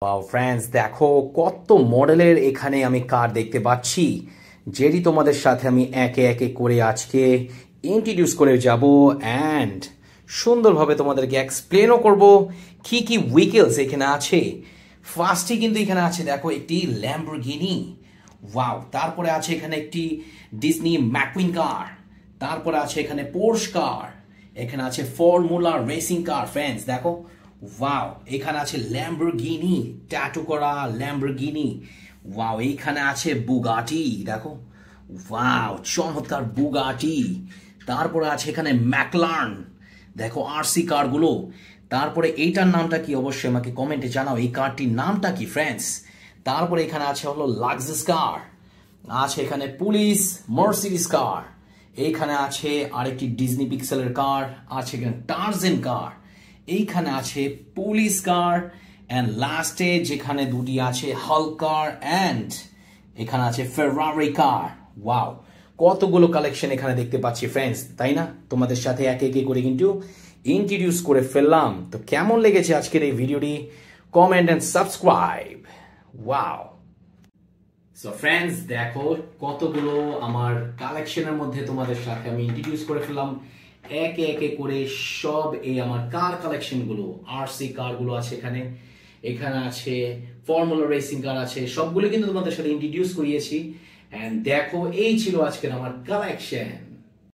Wow friends, দেখো কত মডেলের এখানে আমি কার দেখতে পাচ্ছি, যেটি তোমাদের সাথে আমি একে একে করে আজকে ইন্ট্রোডিউস করে যাব অ্যান্ড সুন্দরভাবে তোমাদেরকে এক্সপ্লেনও করব কি কি ভেহিকলস এখানে আছে। ফার্স্টে কিন্তু এখানে আছে দেখো একটি ল্যাম্বরগিনি, ওয়াও। তারপরে আছে এখানে একটি ডিজনি ম্যাকুইন কার, তারপরে আছে এখানে পোর্শ কার, এখানে আছে ফর্মুলা রেসিং কার। ফ্রেন্ডস দেখো, ওয়াও, এখানে আছে ল্যাম্বরগিনি, ট্যাটু করা ল্যাম্বরগিনি। ওয়াও, এইখানে আছে বুগাটি, দেখো, ওয়াও, চমৎকার বুগাটি। তারপরে আছে এখানে ম্যাকলার্ন, দেখো আরসি কারগুলো। তারপরে এইটার নামটা কি অবশ্যই আমাকে কমেন্টে জানাও, এই কারটির নামটা কি ফ্রেন্ডস। তারপরে এখানে আছে হলো লাক্সাস কার, আছে এখানে পুলিশ মার্সিডিজ কার, এইখানে আছে আরেকটি ডিজনি পিক্সেলের কার, আছে এখানে টার্জেন কার, এইখানে আছে পুলিশ কার, অ্যান্ড লাস্টে যেখানে দুটি আছে হাল্ক কার, অ্যান্ড এখানে আছে ফেরারি কার। ওয়াও, কতগুলো কালেকশন এখানে দেখতে পাচ্ছি ফ্রেন্ডস, তাই না? তোমাদের সাথে একে একে করে কিন্তু ইন্ট্রোডিউস করে ফেললাম। তো কেমন লেগেছে আজকের এই ভিডিওটি? Comment and subscribe. Wow. So friends দেখো, কতগুলো আমার কালেকশনের মধ্যে তোমাদের সাথে আমি ইন্ট্রোডিউস করে ফেললাম একে একে করে সব এই আমার কার কালেকশনগুলো। আরসি কারগুলো আছে এখানে, এখানে আছে ফর্মুলা রেসিং কার আছে, সবগুলো কিন্তু তোমাদের সাথে ইন্ট্রোডিউস করিয়েছি। এন্ড দেখো, এই ছিল আজকের আমার কালেকশন।